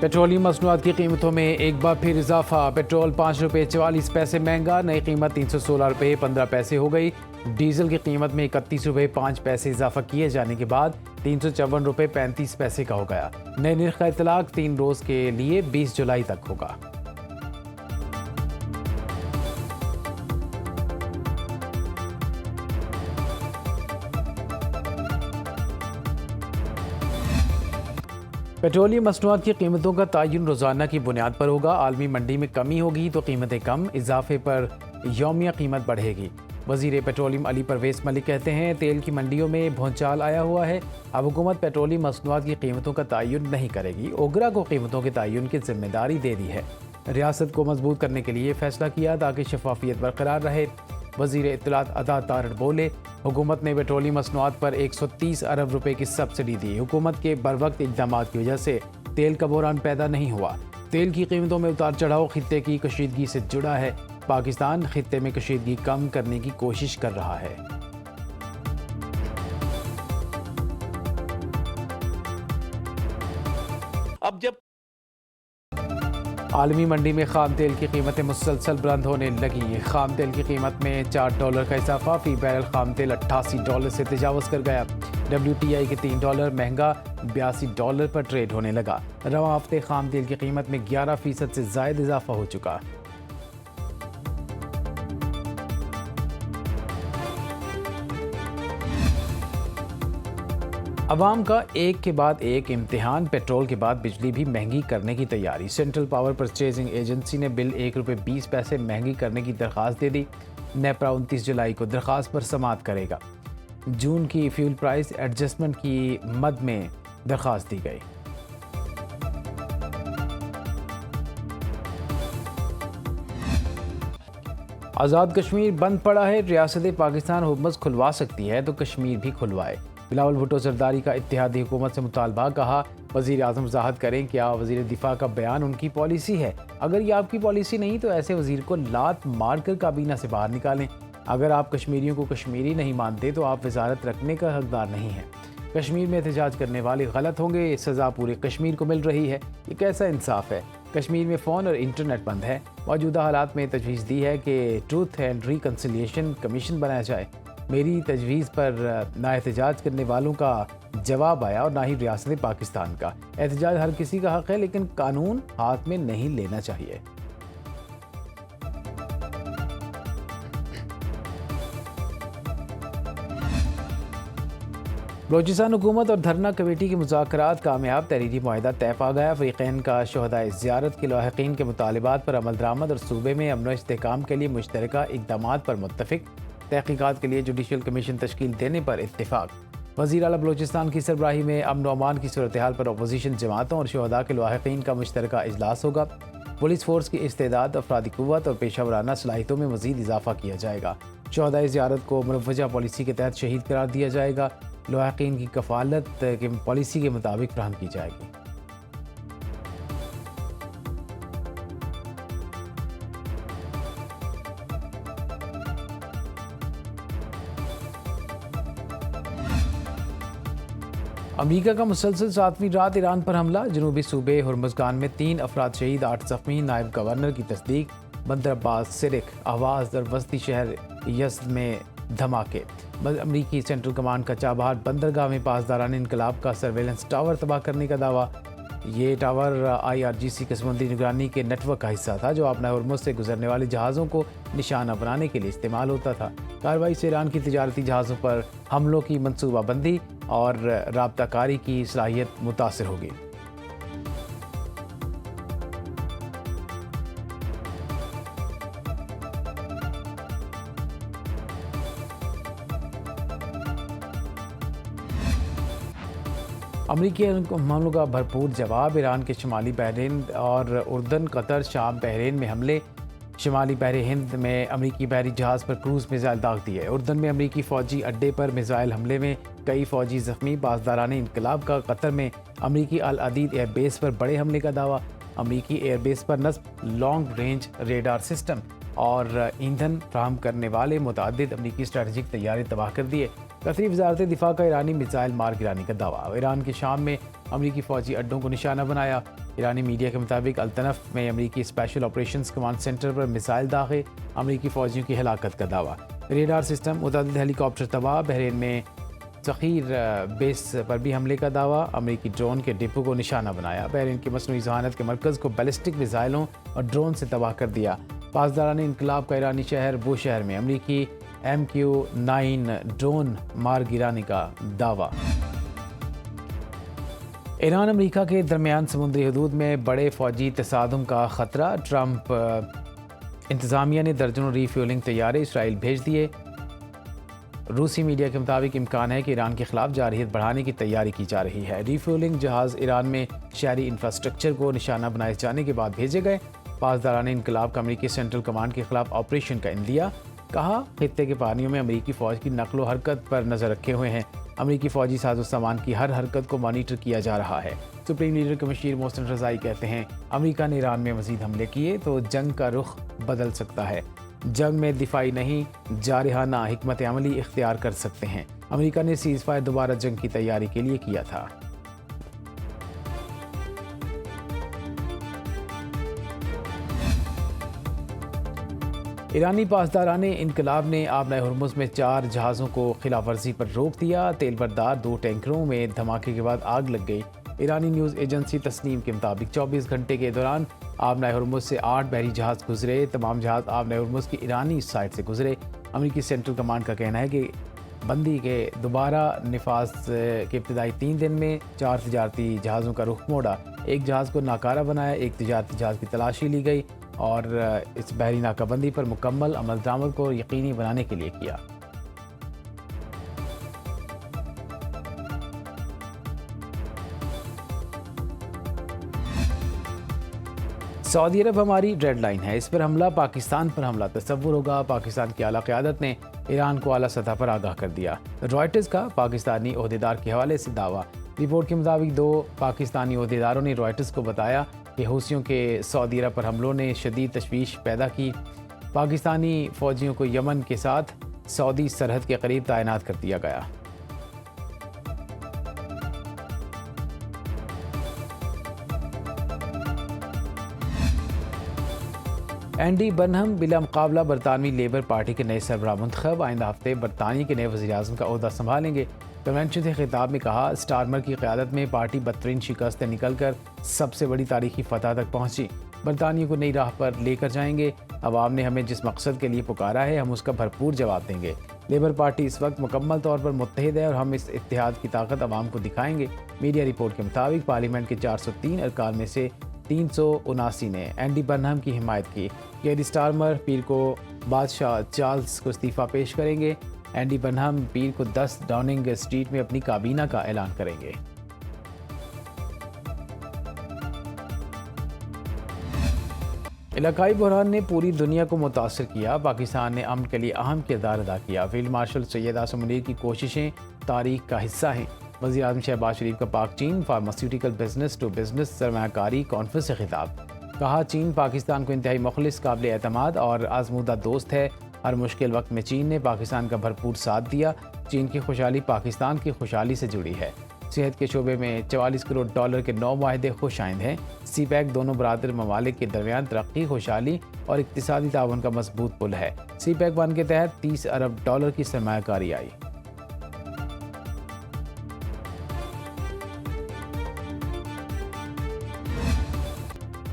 Petroleum मसनूआत की कीमतों में एक बार फिर इजाफा। पेट्रोल 5 रुपये 44 पैसे महंगा, नई कीमत 316 रुपये 15 पैसे हो गई। डीजल की कीमत में 31 रुपये 5 पैसे इजाफा किए जाने के बाद 354 रुपये 35 पैसे का हो गया। नए निर्ख का इतलाक 3 रोज के लिए 20 जुलाई तक होगा। पेट्रोलियम मसनूआत की कीमतों का तयन रोजाना की बुनियाद पर होगा। आलमी मंडी में कमी होगी तो कीमतें कम, इजाफे पर यौमिया कीमत बढ़ेगी। वजीर पेट्रोलियम अली परवेज मलिक कहते हैं, तेल की मंडियों में भूचाल आया हुआ है। अब हुकूमत पेट्रोलियम मसनूआत की कीमतों का तयन नहीं करेगी, ओगरा को कीमतों के तयन की जिम्मेदारी दे दी है। रियासत को मजबूत करने के लिए फैसला किया ताकि शफाफियत बरकरार रहे। वजीर इत्तलात अता तारड़ बोले, हुकूमत ने पेट्रोलियम मसनूआत पर 130 अरब रुपए की सब्सिडी दी। हुकूमत के बरवक्त इक़दाम की वजह से तेल का बहरान पैदा नहीं हुआ। तेल की कीमतों में उतार चढ़ाव खित्ते की कशीदगी से जुड़ा है। पाकिस्तान खित्ते में कशीदगी कम करने की कोशिश कर रहा है। अब जब आलमी मंडी में खाम तेल की कीमतें मुसलसल बुलंद होने लगी। खाम तेल की कीमत में $4 का इजाफा। फी बैरल खाम तेल $88 से तजावज़ कर गया। WTI के $3 महंगा $82 पर ट्रेड होने लगा। रवां हफ्ते खाम तेल की कीमत में 11% से ज़ायद इजाफा हो चुका। अवाम का एक के बाद एक इम्तिहान। पेट्रोल के बाद बिजली भी महंगी करने की तैयारी। सेंट्रल पावर परचेजिंग एजेंसी ने बिल 1 रुपये 20 पैसे महंगी करने की दरख्वास्त दे दी। नेपरा 29 जुलाई को दरख्वास्त पर समाअत करेगा। जून की फ्यूल प्राइस एडजस्टमेंट की मद में दरख्वास्त दी गई। आज़ाद कश्मीर बंद पड़ा है। रियासत पाकिस्तान हुकूमत खुलवा सकती है तो कश्मीर भी खुलवाए। बिलावल भुट्टो जरदारी का इत्तेहादी हुकूमत से मुतालबा। कहा, वज़ीर आज़म वज़ाहत करें क्या वज़ीर दिफा का बयान उनकी पॉलिसी है। अगर ये आपकी पॉलिसी नहीं तो ऐसे वज़ीर को लात मार कर काबीना से बाहर निकालें। अगर आप कश्मीरियों को कश्मीरी नहीं मानते तो आप वजारत रखने का हकदार नहीं है। कश्मीर में एहतजाज करने वाले गलत होंगे। सज़ा पूरे कश्मीर को मिल रही है, ये कैसा इंसाफ है। कश्मीर में फ़ोन और इंटरनेट बंद है। मौजूदा हालात में तजवीज़ दी है कि ट्रूथ एंड रिकन्सिलिएशन कमीशन बनाया जाए। मेरी तजवीज़ पर ना एहतजाज करने वालों का जवाब आया और ना ही रियासत पाकिस्तान का। एहतजाज हर किसी का हक़ है, लेकिन कानून हाथ में नहीं लेना चाहिए। बलोचिस्तान हुकूमत और धरना कमेटी के मुज़ाकरात कामयाब। तहरीरी मुआहिदा तय पा गया। फ़रीक़ैन का शोहदाए ज़ियारत के लाहिक़ीन के मुतालिबात पर अमल दरामद और सूबे में अमन व इस्तेहकाम के लिए मुश्तरका इक़दामात पर मुत्तफ़िक़। तहक़ीक़ात के लिए जुडिशल कमीशन तश्कील देने पर इत्तेफ़ाक। वज़ीर आला बलोचिस्तान की सरबराही में अमन व अमान की सूरत हाल पर अपोजिशन जमातों और शोहदा के लाहिक़ीन का मुश्तरका इजलास होगा। पुलिस फोर्स की इस्तेदाद, अफरादी क़ुव्वत और पेशा वराना सलाहियतों में मज़ीद इजाफा किया जाएगा। शोहदाए ज़ियारत को मुरव्वजा पॉलिसी के तहत शहीद करार दिया जाएगा। लाहिक़ीन की कफ़ालत की पॉलिसी के मुताबिक फराहम की जाएगी। अमेरिका का मुसलसल 7वीं रात ईरान पर हमला। जनूबी सूबे हुर्मुज़गान में 3 अफराद शहीद, 8 ज़ख्मी। नायब गवर्नर की तस्दीक। बंदर अब्बास, सिरिक, आवाज़ और वस्ती शहर यज़्द में धमाके। अमरीकी सेंट्रल कमांड का चाबहार बंदरगाह में पासदारान इनकलाब का सर्वेलेंस टावर तबाह करने का दावा। ये टावर IRGC के समुद्री निगरानी के नेटवर्क का हिस्सा था, जो अपना हुर्मुज़ से गुजरने वाले जहाज़ों को निशाना बनाने के लिए इस्तेमाल होता था। कार्रवाई से ईरान की तिजारती जहाज़ों पर हमलों की मनसूबाबंदी और राब्ताकारी की सलाहियत मुतासिर होगी। अमरीकी हमलों का भरपूर जवाब। ईरान के शुमाली बहरीन और उर्दन, कतर, शाम, बहरीन में हमले। शुमाली बहर हिंद में अमरीकी बहरी जहाज़ पर क्रूज़ मिसाइल दाग दिए। उर्दन में अमरीकी फ़ौजी अड्डे पर मिसाइल हमले में कई फ़ौजी ज़ख्मी। पासदारान इनकलाब का कतर में अमरीकी अल अदीद एयरबेस पर बड़े हमले का दावा। अमरीकी एयरबेस पर नस्ब लॉन्ग रेंज रेडार सिस्टम और ईंधन फ्राहम करने वाले मुतअद्दिद अमरीकी स्ट्रेटजिक तैयारे तबाह कर दिए। कतरी वजारत दिफा का ईरानी मिसाइल मार गिराने का दावा। ईरान के शाम में अमरीकी फ़ौजी अड्डों को निशाना बनाया। ईरानी मीडिया के मुताबिक अल्तनफ में अमरीकी स्पेशल ऑपरेशंस कमांड सेंटर पर मिसाइल दागे, अमरीकी फ़ौजियों की हलाकत का दावा। रेडार सिस्टम, मुतअद्दिद हेलीकॉप्टर तबाह। बहरीन में ज़ख़ीर बेस पर भी हमले का दावा, अमरीकी ड्रोन के डिपो को निशाना बनाया। बहरीन की मसनूई जहानत के मरकज़ को बैलिस्टिक मिसाइलों और ड्रोन से तबाह कर दिया। पासदारान इनकलाब का ईरानी शहर बूशहर में अमरीकी MQ-9 ड्रोन मार गिराने का दावा। ईरान अमरीका के दरमियान समुद्री हदूद में बड़े फ़ौजी तसादुम का ख़तरा। ट्रंप इंतज़ामिया ने दर्जनों रीफ्यूलिंग तैयारे इसराइल भेज दिए। रूसी मीडिया के मुताबिक इम्कान है कि ईरान के खिलाफ जारहियत बढ़ाने की तैयारी की जा रही है। रीफ्यूलिंग जहाज़ ईरान में शहरी इंफ्रास्ट्रक्चर को निशाना बनाए जाने के बाद भेजे गए। पासदारान इनकलाब का अमरीकी सेंट्रल कमांड के खिलाफ ऑपरेशन का इंदिया। कहा, खित्ते के पानियों में अमरीकी फ़ौज की नकलो हरकत पर नज़र रखे हुए हैं। अमरीकी फ़ौजी साजो सामान की हर हरकत को मॉनिटर किया जा रहा है। सुप्रीम लीडर के मशीर मोहसिन रज़ाई कहते हैं, अमरीका ने ईरान में मज़ीद हमले किए तो जंग का रुख बदल सकता है। जंग में दिफाई नहीं, जारहाना हिकमत अमली इख्तियार कर सकते हैं। अमरीका ने सीज़फायर दोबारा जंग की तैयारी के लिए किया था। ईरानी पासदारान इनकलाब ने आबनाए हुर्मुज़ में 4 जहाज़ों को खिलाफ वर्जी पर रोक दिया। तेल बरदार 2 टैंकरों में धमाके के बाद आग लग गई। ईरानी न्यूज़ एजेंसी तस्नीम के मुताबिक 24 घंटे के दौरान आबनाए हुर्मुज़ से 8 बहरी जहाज़ गुजरे। तमाम जहाज़ आबनाए हुर्मुज़ की ईरानी साइड से गुजरे। अमरीकी सेंट्रल कमांड का कहना है कि बंदी के दोबारा नफाज के इब्तदाई 3 दिन में 4 तिजारती जहाज़ों का रुख मोड़ा। एक जहाज़ को नाकारा बनाया, एक तिजारती जहाज़ की तलाशी ली गई और इस बहरी नाकाबंदी पर मुकम्मल अमल दरामद को यकीनी बनाने के लिए किया। सऊदी अरब हमारी रेड लाइन है, इस पर हमला पाकिस्तान पर हमला तस्वुर होगा। पाकिस्तान की आला क़यादत ने ईरान को आला सतह पर आगाह कर दिया। रॉयटर्स का पाकिस्तानी ओहदेदार के हवाले से दावा। रिपोर्ट के मुताबिक 2 पाकिस्तानी ओहदेदारों ने रॉयटर्स को बताया कि हूसियों के सऊदी अरब पर हमलों ने शदीद तशवीश पैदा की। पाकिस्तानी फ़ौजियों को यमन के साथ सऊदी सरहद के करीब तैनात कर दिया गया। एंडी बर्नहम बिला मुकाबला बरतानवी लेबर पार्टी के नए सरबराह मुंतखब। आइंदा हफ्ते बरतानिया के नए वज़ीर आज़म का ओहदा संभालेंगे। कन्वेंशन से खिताब में कहा, स्टारमर की क़यादत में पार्टी बदतरीन शिकस्त से निकल कर सबसे बड़ी तारीखी फतह तक पहुँची। बरतानिया को नई राह पर लेकर जाएंगे। अवाम ने हमें जिस मकसद के लिए पुकारा है, हम उसका भरपूर जवाब देंगे। लेबर पार्टी इस वक्त मुकम्मल तौर पर मुत्तहिद है और हम इस इत्तेहाद की ताकत अवाम को दिखाएंगे। मीडिया रिपोर्ट के मुताबिक पार्लियामेंट के 403 अरकान में से 379 ने एंडी बर्नहम की हिमायत की। केयर स्टारमर पीर को बादशाह चार्ल्स को इस्तीफ़ा पेश करेंगे। एंडी बर्नहम पीर को 10 डाउनिंग स्ट्रीट में अपनी काबीना का ऐलान करेंगे। इलाकाई बहरान ने पूरी दुनिया को मुतासर किया। पाकिस्तान ने अमन के लिए अहम किरदार अदा किया। फील्ड मार्शल सैयद आसिम मुनीर की कोशिशें तारीख का हिस्सा हैं। वज़ीर आज़म शहबाज शरीफ का पाक चीन फार्मास्यूटिकल बिजनेस टू बिजनेस सरमायाकारी कॉन्फ्रेंस से खिताब। कहा, चीन पाकिस्तान को इंतहाई मुखलिस, काबिल एतमाद और आजमूदा दोस्त है। हर मुश्किल वक्त में चीन ने पाकिस्तान का भरपूर साथ दिया। चीन की खुशहाली पाकिस्तान की खुशहाली से जुड़ी है। सेहत के शोबे में $44 करोड़ के 9 माहदे खुश आइंद हैं। CPEC दोनों बरादर ममालिक के दरमियान तरक्की, खुशहाली और इक्तिसादी ताउन का मजबूत पुल है। CPEC 1 के तहत $30 अरब की सरमायाकारी आई।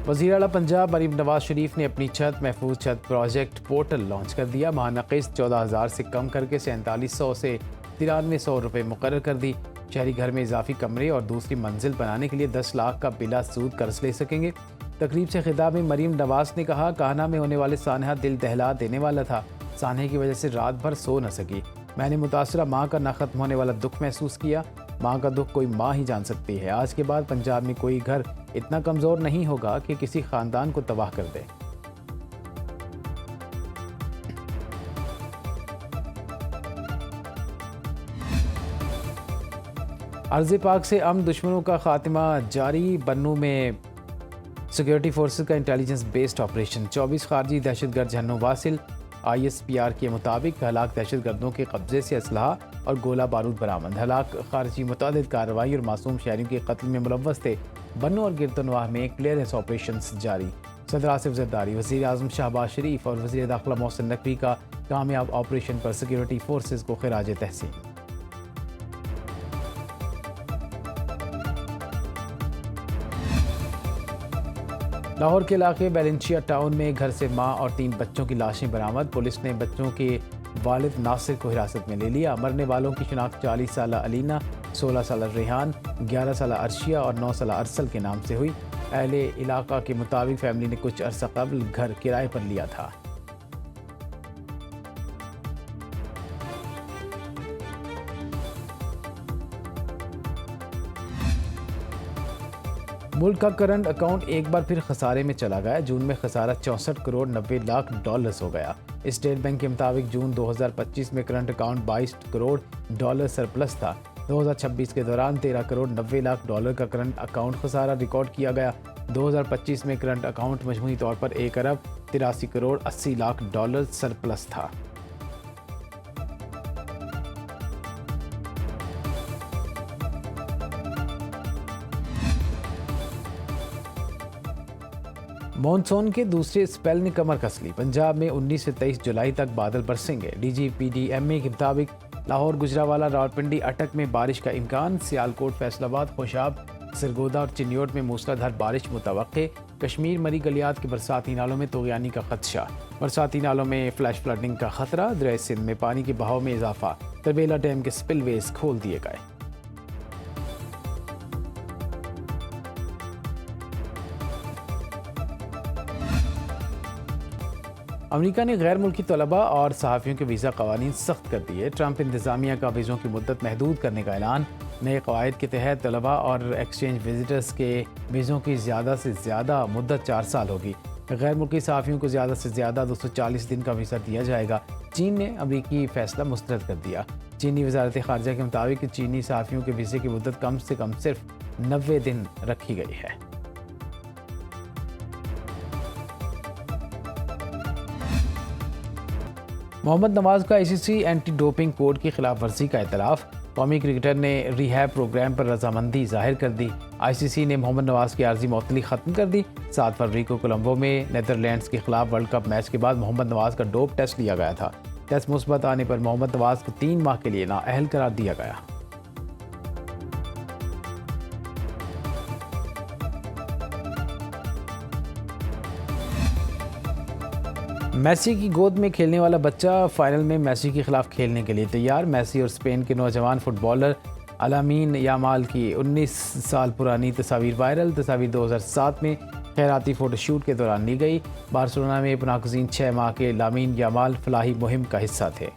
वज़ीर आला पंजाब मरीम नवाज शरीफ ने अपनी छत महफूज छत प्रोजेक्ट पोर्टल लॉन्च कर दिया। माहाना किस्त 14,000 से कम करके 4700 से 9300 रुपये मुकर्रर कर दी। शहरी घर में इजाफी कमरे और दूसरी मंजिल बनाने के लिए 10 लाख का बिला सूद कर्ज ले सकेंगे। तकरीब से खिताब में मरीम नवाज ने कहा, कान्हा में होने वाले सानहा दिल दहला देने वाला था। सानहे की वजह से रात भर सो न सकी। मैंने मुतासरा माँ का ना ख़त्म होने वाला दुख महसूस किया। माँ का दुख कोई माँ ही जान सकती है। आज के बाद पंजाब में कोई घर इतना कमज़ोर नहीं होगा कि किसी ख़ानदान को तबाह कर दे। अर्ज़ पाक से अमन दुश्मनों का खात्मा जारी। बन्नू में सिक्योरिटी फोर्सेस का इंटेलिजेंस बेस्ड ऑपरेशन। 24 खारजी दहशतगर्द जहन्नुम वासिल। ISPR के मुताबिक हलाक दहशतगर्दों के कब्जे से असलहा और गोला बारूद बरामद। हलाक खारजी मुतअद्दिद कार्रवाई और मासूम शहरियों के कत्ल में मुलव्वस थे। बन्नू और गिरतनवाह में क्लियरेंस ऑपरेशन जारी। सदर आसिफ जरदारी, वज़ीर आज़म शहबाज शरीफ और वज़ीर दाखिला मोहसिन नकवी का कामयाब ऑपरेशन पर सिक्योरिटी फोर्सेस को खिराज तहसीन। लाहौर के इलाके बैलेंशिया टाउन में घर से मां और 3 बच्चों की लाशें बरामद। पुलिस ने बच्चों के वालिद नासिर को हिरासत में ले लिया। मरने वालों की शिनाख्त 40 साल अलीना, 16 साल रेहान, 11 साल अर्शिया और 9 साल अरसल के नाम से हुई। अहले इलाका के मुताबिक फैमिली ने कुछ अरसा कबल घर किराए पर लिया था। मुल्क का करंट अकाउंट एक बार फिर खसारे में चला गया। जून में खसारा 64 करोड़ 90 लाख डॉलर्स हो गया। स्टेट बैंक के मुताबिक जून 2025 में current account 22 crore dollar surplus था। 2026 के दौरान 13 करोड़ 90 लाख डॉलर का करंट अकाउंट खसारा रिकॉर्ड किया गया। 2025 में करंट अकाउंट मजमूई तौर पर 1 अरब 83 करोड़ 80 लाख डॉलर सरप्लस था। मॉनसून के दूसरे स्पेल ने कमर कस ली। पंजाब में 19 से 23 जुलाई तक बादल बरसेंगे। DGPDMA के मुताबिक लाहौर, गुजरावाला, रावलपिंडी, अटक में बारिश का इम्कान। सियालकोट, फैसलाबाद, खुशाब, सरगोदा और चिन्योट में मूसलाधार बारिश मुतवक्के। कश्मीर, मरी गलियात के बरसाती नालों में तोगयानी का खदशा। बरसाती नालों में फ्लैश फ्लडिंग का खतरा। दरिया सिंध में पानी के बहाव में इजाफा। तरबेला डैम के स्पिलवेज खोल दिए गए। अमेरिका ने गैर मुल्की तलबा और सहाफ़ियों के वीज़ा कवानीन सख्त कर दिए। ट्रंप इंतज़ामिया का वीज़ों की मुद्दत महदूद करने का ऐलान। नए कवायद के तहत तलबा और एक्सचेंज विजिटर्स के वीज़ों की ज़्यादा से ज़्यादा मुद्दत 4 साल होगी। गैर मुल्की सहाफ़ियों को ज़्यादा से ज़्यादा 240 दिन का वीज़ा दिया जाएगा। चीन ने अमरीकी फ़ैसला मुस्तरद कर दिया। चीनी वज़ारत ख़ारजा के मुताबिक चीनी सहाफ़ियों के वीज़े की मुद्दत कम से कम सिर्फ 90 दिन रखी गई है। मोहम्मद नवाज का ICC एंटी डोपिंग कोड की खिलाफ वर्जी का एतराफ़। कौमी क्रिकेटर ने रिहैब प्रोग्राम पर रजामंदी जाहिर कर दी। ICC ने मोहम्मद नवाज की आर्जी मअतली ख़त्म कर दी। 7 फरवरी को कोलंबो में नीदरलैंड्स के खिलाफ वर्ल्ड कप मैच के बाद मोहम्मद नवाज का डोप टेस्ट लिया गया था। टेस्ट मुस्बत आने पर मोहम्मद नवाज को 3 माह के लिए नाअहल करार दिया गया। मेसी की गोद में खेलने वाला बच्चा फाइनल में मेसी के खिलाफ खेलने के लिए तैयार। मेसी और स्पेन के नौजवान फुटबॉलर लामीन यामाल की 19 साल पुरानी तस्वीर वायरल। तस्वीर 2007 में खैराती फ़ोटोशूट के दौरान ली गई। बार्सिलोना में पनाहगज़ीन 6 माह के लामीन यामाल फलाही मुहिम का हिस्सा थे।